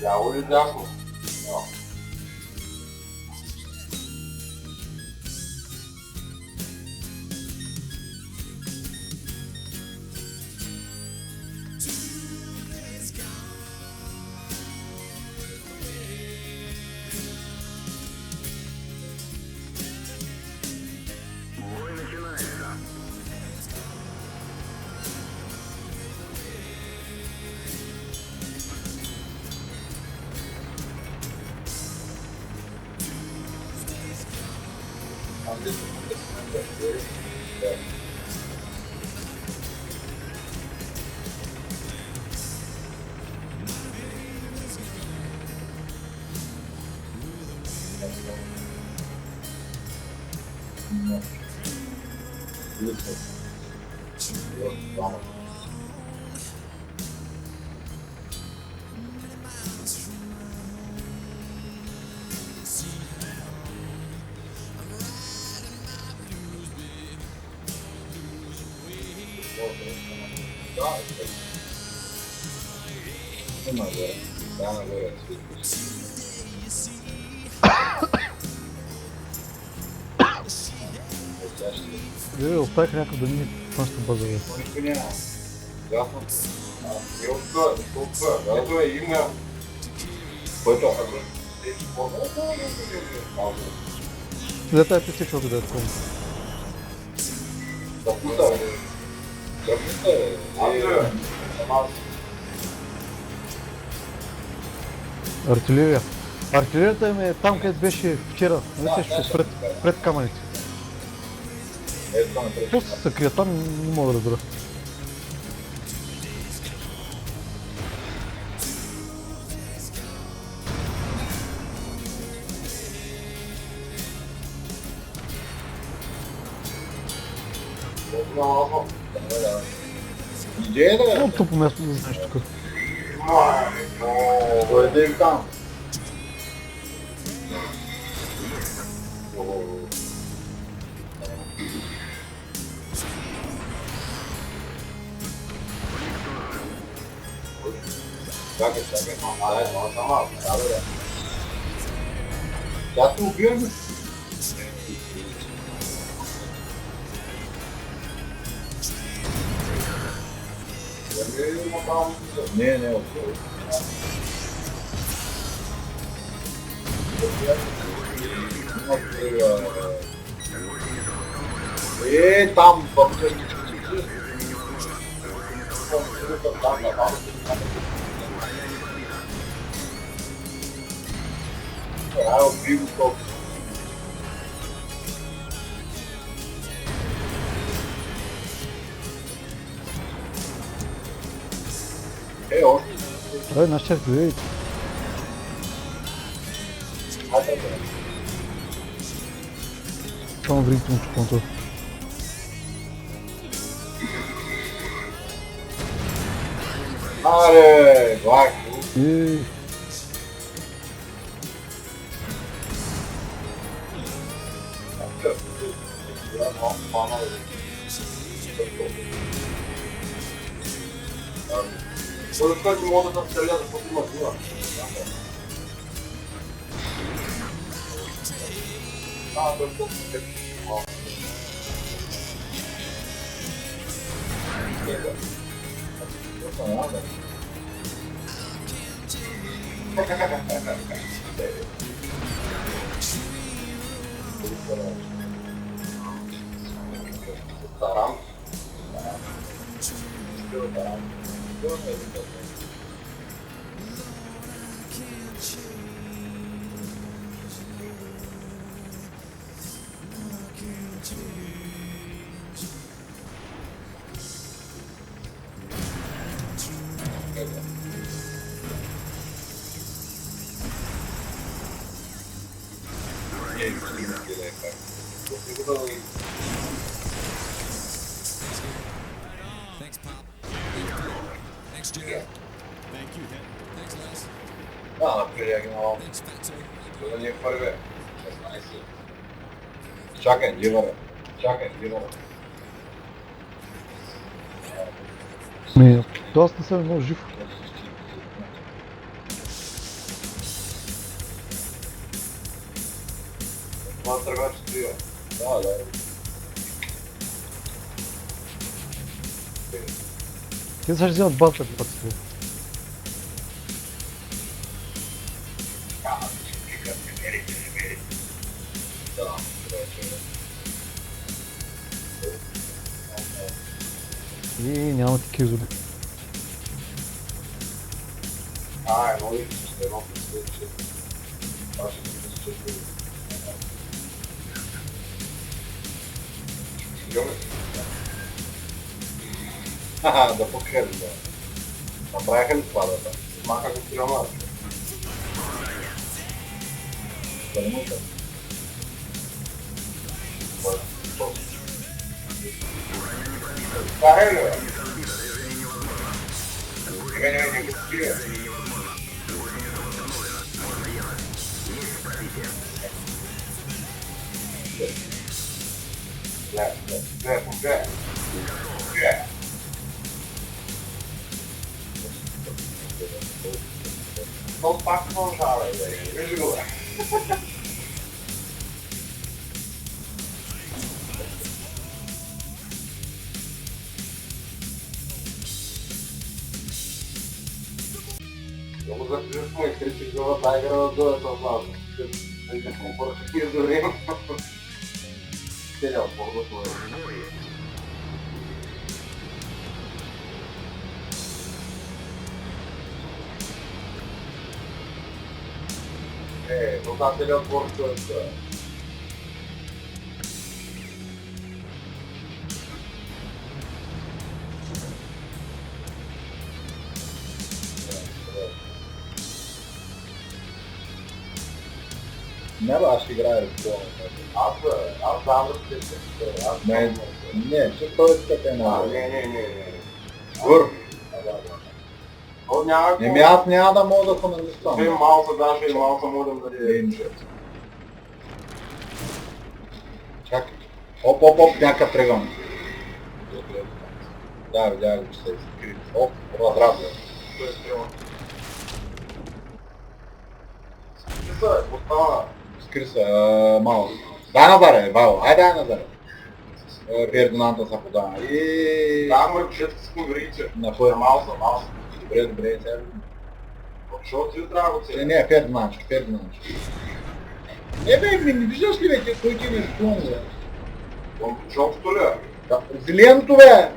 Ляво или дясно? Да. Оставих някакъв да мине външната база. Нищо няма. Ясно. И отка, ето е има. Който Дета е пресичвал да е такова. да пута, бе. Да пута, бе. Артилерия. Артилерията им е там, където беше вчера. Нали сещаш пред камъните. Ето там е пред. Какво се крие там, не мога да разбера. Идея да е? Много тъпо място да знаеш тук. Дойде там. Чакай, сама, да. Тя те убива ли? Не, отсюда. Там, открива колко. Още. Ай, наш чак дойде. Само вригите му чупонто. Аре, влак. Според който мога да стреля, защото има дума. Той е толкова малко. Тарам. Thanks, Pop. Thanks, Jeff. Thank you, Head. Thanks, Les. Напрягнал. Thanks, Fatso. Да не първе. Чакай, дивара. Аз не съм много жив. Това тръгва, че стоя. Да. Ти ще вземат балта път стои. Да, И няма такива зуби. едно ли ще едно предстои. Това ще се случи. Ха, да покажем, да. Направиха ли това, да? Маха го тирама. Да не му Карай ли, бе? Не го спиря. Гледай. То пак продължава, вижи го, бе. Много заключваме и кричи глава, тази игра да дойде с нас. Да не компоръча ти изорим. Целият отбор да това но там целият отбор стоят. Не бе, аз ще играя разпълно. Аз знам да се Не, че той е така една. Не. Вър. Няма Еми аз няма да мога да се налиствам. Ще малко се даже и малко можем да даде. Чакай. Оп, някакъв тръгвам. Да, видях го, че се изкри. Оп, разрадва. Той е стрелно. Остава. Скри се, малко. Дай Назаре, Вало, дай Назаре. Фердинанда са подава. Да, мой пушетка с конвериция. На първи. Малко. Добре, сега. Защото ти трябва да го цели. Не, Фердинандчик. Не бе, не виждаш ли бе, кой ти ми склон, бе? Чопто ли е? Зеленото, бе!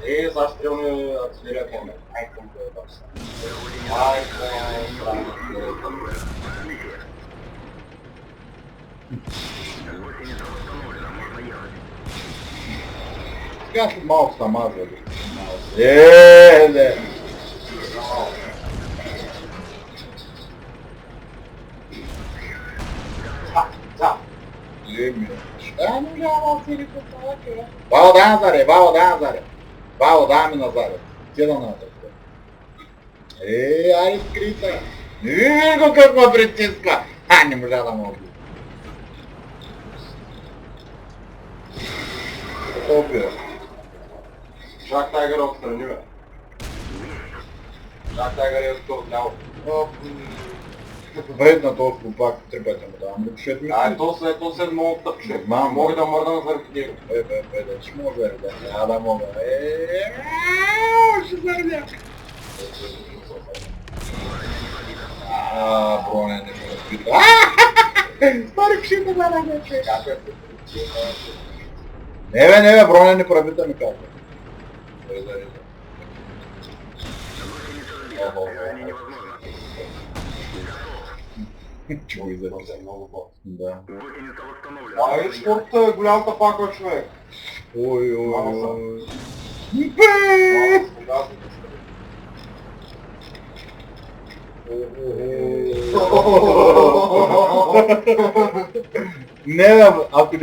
Сега стрелни артилерия помня. Ай към да е бакса. Сега след малко са мазали. Не! Леми. Що не лява цели по това, Вало, дай Назаре. Вало, дай ми Назаре. Ти да Назаре. Айде скри се. Не го как ме притиска. Не можа да мога. Обира. Жак Тайгър отстрани, бе. Жак Тайгър е отляво. Вредна толкова пак три пъти му давам. Лепшет ми. То се много тъпче. Знам. Мога да мърда на заради него. Да че може да мога. Ще зарня. Броня не ме разпитва. Старик ще ме зарня, човек. Не бе, броня не пробита ми казва. Чего изаписа? Много по. Да. Ай, спорт голямата паква, човек. Ой. Не, ако